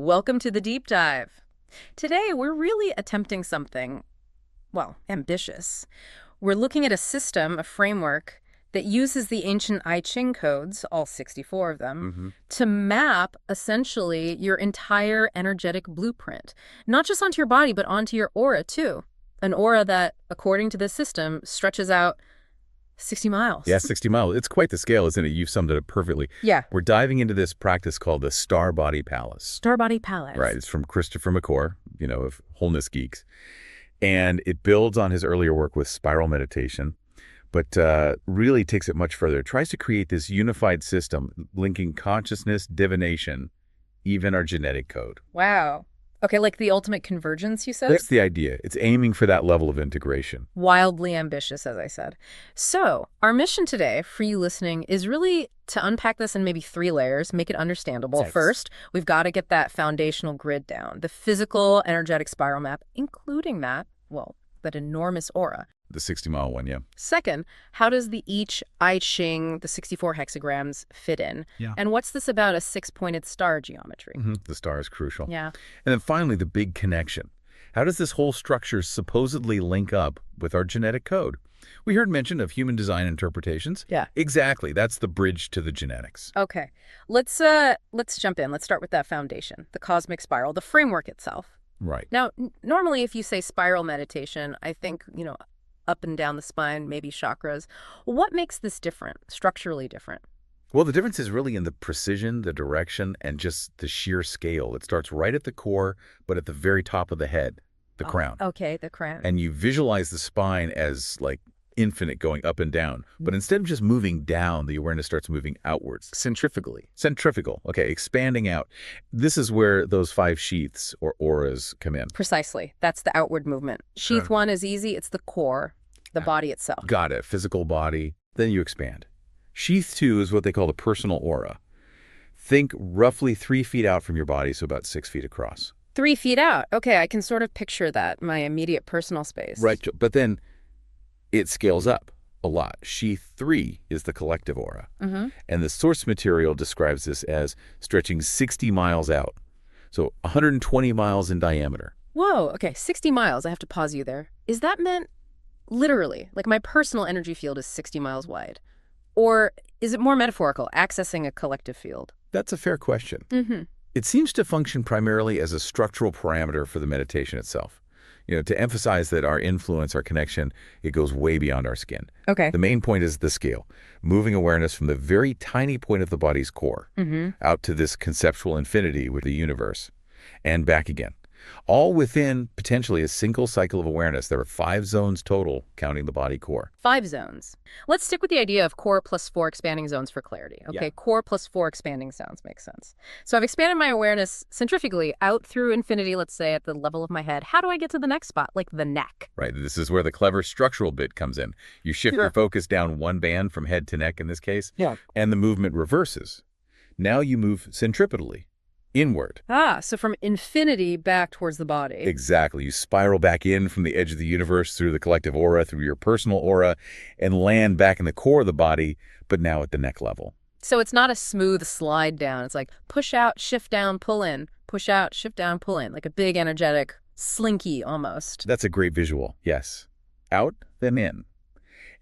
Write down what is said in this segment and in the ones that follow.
Welcome to the deep dive. Today, we're really attempting something, well, ambitious. We're looking at a system, a framework, that uses the ancient I Ching codes, all 64 of them, to map, essentially, your entire energetic blueprint. Not just onto your body, but onto your aura, too. An aura that, according to this system, stretches out 60 miles. Yeah, 60 miles. It's quite the scale, isn't it? You've summed it up perfectly. Yeah. We're diving into this practice called the Star Body Palace. Star Body Palace. Right. It's from Christopher McClure, of Wholeness Geeks. And it builds on his earlier work with spiral meditation, but really takes it much further. It tries to create this unified system linking consciousness, divination, even our genetic code. Wow. Okay, like the ultimate convergence, you said? That's the idea. It's aiming for that level of integration. Wildly ambitious, as I said. So, our mission today, for you listening, is really to unpack this in maybe 3 layers, make it understandable. Yes. First, we've got to get that foundational grid down, the physical, energetic spiral map, including that enormous aura. The 60-mile one, yeah. Second, how does each I Ching, the 64 hexagrams, fit in? Yeah. And what's this about a 6-pointed star geometry? The star is crucial. Yeah. And then finally, the big connection. How does this whole structure supposedly link up with our genetic code? We heard mention of human design interpretations. Yeah. Exactly. That's the bridge to the genetics. Okay. Let's jump in. Let's start with that foundation, the cosmic spiral, the framework itself. Right. Now, normally if you say spiral meditation, I think, up and down the spine, maybe chakras. What makes this different, structurally different? Well, the difference is really in the precision, the direction, and just the sheer scale. It starts right at the core, but at the very top of the head, the crown. Okay, the crown. And you visualize the spine as like infinite going up and down. But instead of just moving down, the awareness starts moving outwards. Centrifugally. Centrifugal. Okay, expanding out. This is where those 5 sheaths or auras come in. Precisely. That's the outward movement. Sheath 1 is easy. It's the core, the body itself. Got it. Physical body. Then you expand. Sheath 2 is what they call the personal aura. Think roughly 3 feet out from your body, so about 6 feet across. 3 feet out. Okay, I can sort of picture that, my immediate personal space. Right, but then it scales up a lot. Sheath 3 is the collective aura. And the source material describes this as stretching 60 miles out. So 120 miles in diameter. Whoa, okay, 60 miles. I have to pause you there. Is that meant literally? Like my personal energy field is 60 miles wide? Or is it more metaphorical, accessing a collective field? That's a fair question. It seems to function primarily as a structural parameter for the meditation itself. To emphasize that our influence, our connection, it goes way beyond our skin. Okay. The main point is the scale, moving awareness from the very tiny point of the body's core out to this conceptual infinity with the universe and back again. All within potentially a single cycle of awareness. There are 5 zones total, counting the body core. 5 zones. Let's stick with the idea of core plus 4 expanding zones for clarity. Okay, Yeah. Core plus 4 expanding zones makes sense. So I've expanded my awareness centrifugally out through infinity, let's say, at the level of my head. How do I get to the next spot, like the neck? Right. This is where the clever structural bit comes in. You shift your focus down one band from head to neck in this case, and the movement reverses. Now you move centripetally, inward. So from infinity back towards the body. Exactly. You spiral back in from the edge of the universe through the collective aura, through your personal aura, and land back in the core of the body, but now at the neck level. So it's not a smooth slide down. It's like push out, shift down, pull in, push out, shift down, pull in, like a big energetic slinky almost. That's a great visual. Yes. Out, then in.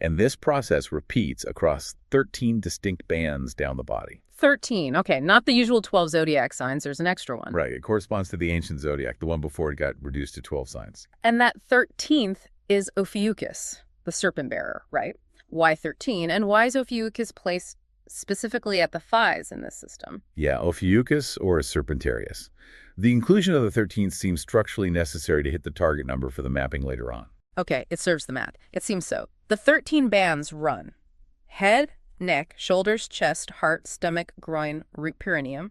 And this process repeats across 13 distinct bands down the body. 13. Okay, not the usual 12 zodiac signs. There's an extra one. Right. It corresponds to the ancient zodiac, the one before it got reduced to 12 signs. And that 13th is Ophiuchus, the serpent bearer, right? Why 13? And why is Ophiuchus placed specifically at the thighs in this system? Yeah, Ophiuchus or Serpentarius. The inclusion of the 13th seems structurally necessary to hit the target number for the mapping later on. Okay, it serves the math. It seems so. The 13 bands run head, neck, shoulders, chest, heart, stomach, groin, root perineum.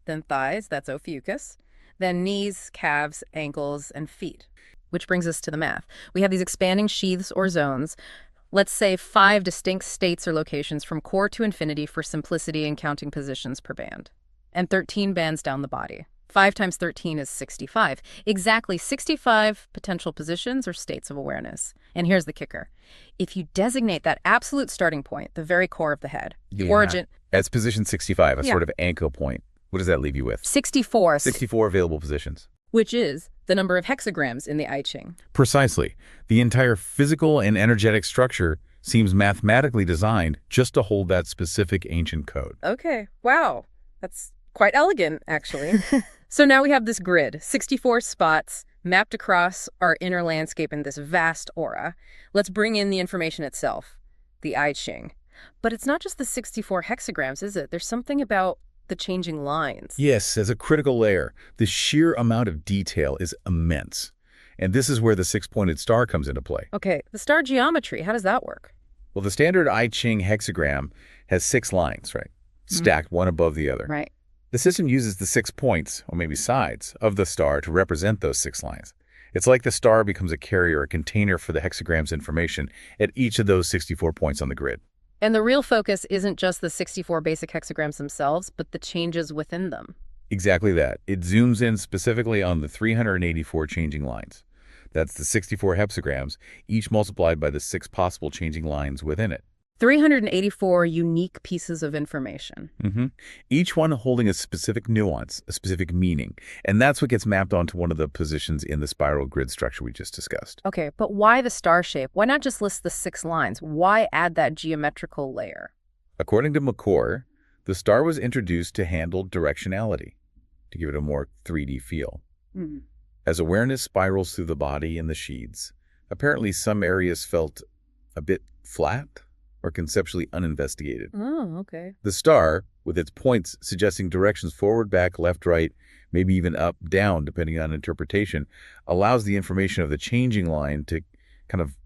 Then thighs, that's Ophiuchus. Then knees, calves, ankles, and feet. Which brings us to the math. We have these expanding sheaths or zones. Let's say 5 distinct states or locations from core to infinity for simplicity in counting positions per band. And 13 bands down the body. 5 times 13 is 65. Exactly 65 potential positions or states of awareness. And here's the kicker. If you designate that absolute starting point, the very core of the head, the origin... As position 65, a sort of anchor point. What does that leave you with? 64. 64 available positions. Which is the number of hexagrams in the I Ching. Precisely. The entire physical and energetic structure seems mathematically designed just to hold that specific ancient code. Okay. Wow. That's quite elegant, actually. So now we have this grid, 64 spots mapped across our inner landscape in this vast aura. Let's bring in the information itself, the I Ching. But it's not just the 64 hexagrams, is it? There's something about the changing lines. Yes, as a critical layer, the sheer amount of detail is immense. And this is where the six-pointed star comes into play. Okay, the star geometry, how does that work? Well, the standard I Ching hexagram has 6 lines, right? Stacked one above the other. Right. The system uses the 6 points, or maybe sides, of the star to represent those 6 lines. It's like the star becomes a carrier, a container for the hexagram's information at each of those 64 points on the grid. And the real focus isn't just the 64 basic hexagrams themselves, but the changes within them. Exactly that. It zooms in specifically on the 384 changing lines. That's the 64 hexagrams, each multiplied by the 6 possible changing lines within it. 384 unique pieces of information. Each one holding a specific nuance, a specific meaning. And that's what gets mapped onto one of the positions in the spiral grid structure we just discussed. Okay, but why the star shape? Why not just list the 6 lines? Why add that geometrical layer? According to McCord, the star was introduced to handle directionality, to give it a more 3D feel. As awareness spirals through the body and the sheaths, apparently some areas felt a bit flat or conceptually uninvestigated. Oh, okay. The star, with its points suggesting directions forward, back, left, right, maybe even up, down, depending on interpretation, allows the information of the changing line to kind of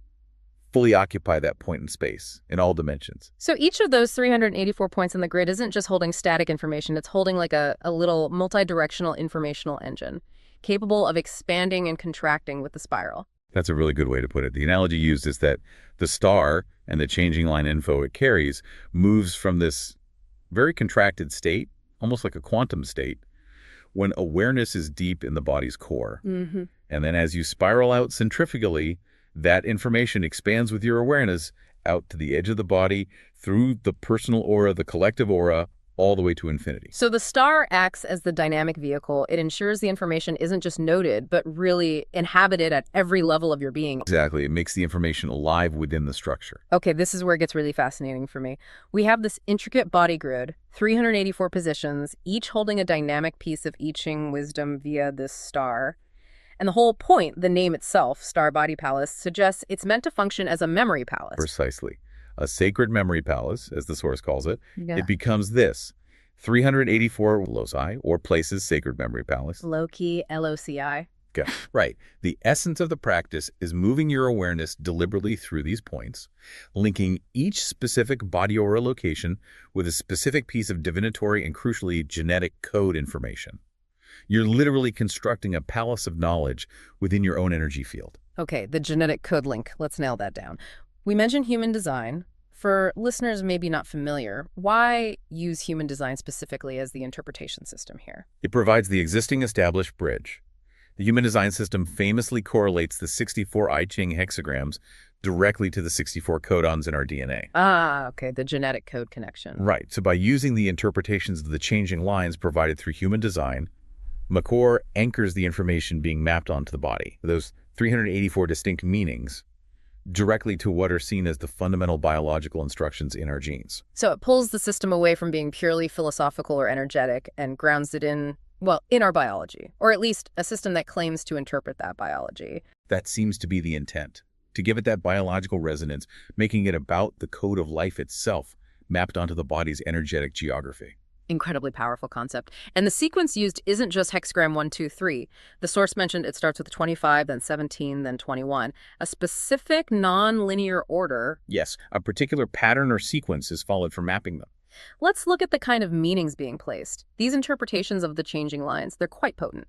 fully occupy that point in space in all dimensions. So each of those 384 points in the grid isn't just holding static information, it's holding like a little multi-directional informational engine, capable of expanding and contracting with the spiral. That's a really good way to put it. The analogy used is that the star and the changing line info it carries moves from this very contracted state, almost like a quantum state, when awareness is deep in the body's core. And then as you spiral out centrifugally, that information expands with your awareness out to the edge of the body, through the personal aura, the collective aura, all the way to infinity. So the star acts as the dynamic vehicle. It ensures the information isn't just noted, but really inhabited at every level of your being. Exactly. It makes the information alive within the structure. Okay, this is where it gets really fascinating for me. We have this intricate body grid, 384 positions, each holding a dynamic piece of I Ching wisdom via this star. And the whole point, the name itself, Star Body Palace, suggests it's meant to function as a memory palace. Precisely. A sacred memory palace, as the source calls it. Yeah. It becomes this: 384 loci, or places, sacred memory palace. Low-key, LOCI. Okay. Right. The essence of the practice is moving your awareness deliberately through these points, linking each specific body aura location with a specific piece of divinatory and, crucially, genetic code information. You're literally constructing a palace of knowledge within your own energy field. Okay, the genetic code link. Let's nail that down. We mentioned human design. For listeners maybe not familiar, why use human design specifically as the interpretation system here? It provides the existing established bridge. The human design system famously correlates the 64 I Ching hexagrams directly to the 64 codons in our DNA. Ah, okay, the genetic code connection. Right. So by using the interpretations of the changing lines provided through human design, McCord anchors the information being mapped onto the body, those 384 distinct meanings, directly to what are seen as the fundamental biological instructions in our genes. So it pulls the system away from being purely philosophical or energetic and grounds it in, well, in our biology, or at least a system that claims to interpret that biology. That seems to be the intent, to give it that biological resonance, making it about the code of life itself, mapped onto the body's energetic geography. Incredibly powerful concept. And the sequence used isn't just hexagram 1, 2, 3. The source mentioned it starts with 25, then 17, then 21. A specific non-linear order. Yes, a particular pattern or sequence is followed for mapping them. Let's look at the kind of meanings being placed. These interpretations of the changing lines, they're quite potent.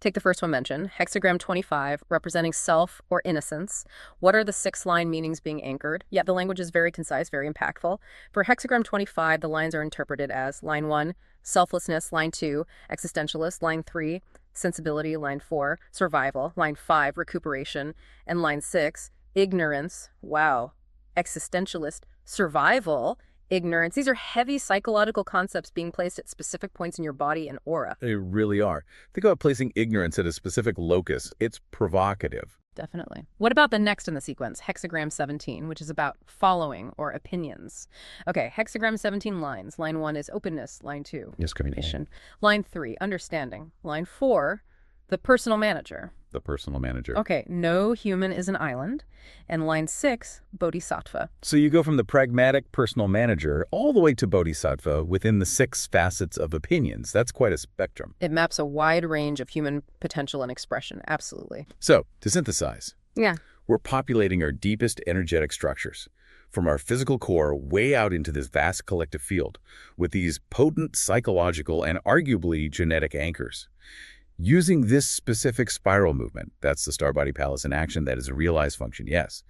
Take the first one mentioned, hexagram 25, representing self or innocence. What are the 6-line meanings being anchored? Yet the language is very concise, very impactful. For hexagram 25, the lines are interpreted as line 1, selflessness, line 2, existentialist, line 3, sensibility, line 4, survival, line 5, recuperation, and line 6, ignorance, wow, existentialist, survival, ignorance. These are heavy psychological concepts being placed at specific points in your body and aura. They really are. Think about placing ignorance at a specific locus. It's provocative. Definitely. What about the next in the sequence, hexagram 17, which is about following or opinions? Okay, hexagram 17 lines. Line 1 is openness. Line 2, Yes, communication. Line 3, understanding. Line 4, the personal manager. The personal manager. Okay, no human is an island. And line 6, bodhisattva. So you go from the pragmatic personal manager all the way to bodhisattva within the 6 facets of opinions. That's quite a spectrum. It maps a wide range of human potential and expression. Absolutely. So, to synthesize, Yeah. we're populating our deepest energetic structures, from our physical core way out into this vast collective field, with these potent psychological and arguably genetic anchors. Using this specific spiral movement, that's the Starbody Palace in action, that is a realized function, yes.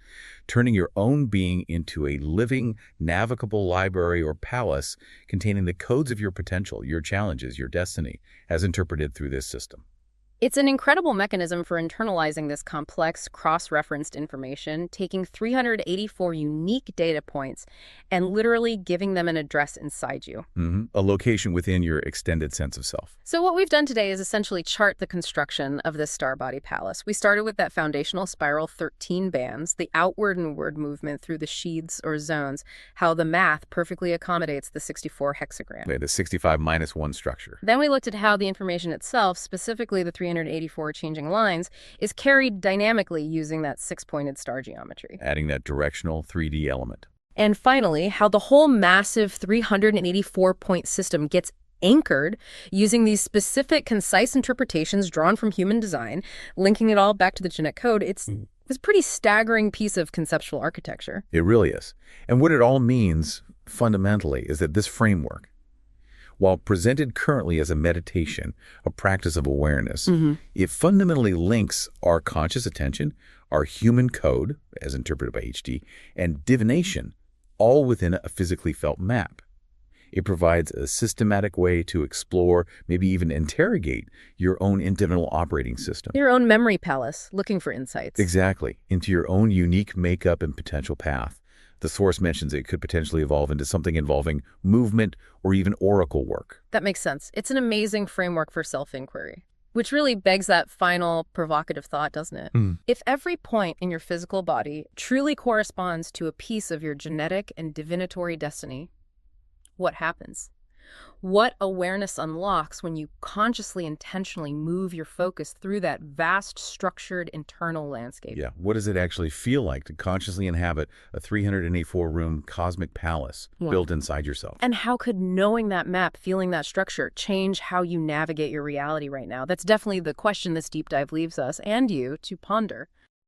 Turning your own being into a living, navigable library or palace containing the codes of your potential, your challenges, your destiny, as interpreted through this system. It's an incredible mechanism for internalizing this complex, cross-referenced information, taking 384 unique data points and literally giving them an address inside you. A location within your extended sense of self. So what we've done today is essentially chart the construction of this Starbody Palace. We started with that foundational spiral 13 bands, the outward and inward movement through the sheaths or zones, how the math perfectly accommodates the 64 hexagram. The 65 minus 1 structure. Then we looked at how the information itself, specifically the 384 changing lines, is carried dynamically using that 6-pointed star geometry. Adding that directional 3D element. And finally, how the whole massive 384-point system gets anchored using these specific, concise interpretations drawn from human design, linking it all back to the genetic code. It's a pretty staggering piece of conceptual architecture. It really is. And what it all means, fundamentally, is that this framework, while presented currently as a meditation, a practice of awareness, it fundamentally links our conscious attention, our human code, as interpreted by HD, and divination, all within a physically felt map. It provides a systematic way to explore, maybe even interrogate, your own internal operating system. Your own memory palace, looking for insights. Exactly, into your own unique makeup and potential path. The source mentions it could potentially evolve into something involving movement or even oracle work. That makes sense. It's an amazing framework for self-inquiry, which really begs that final provocative thought, doesn't it? If every point in your physical body truly corresponds to a piece of your genetic and divinatory destiny, what happens? What awareness unlocks when you consciously, intentionally move your focus through that vast, structured internal landscape? Yeah, what does it actually feel like to consciously inhabit a 384-room cosmic palace built inside yourself? And how could knowing that map, feeling that structure, change how you navigate your reality right now? That's definitely the question this deep dive leaves us and you to ponder.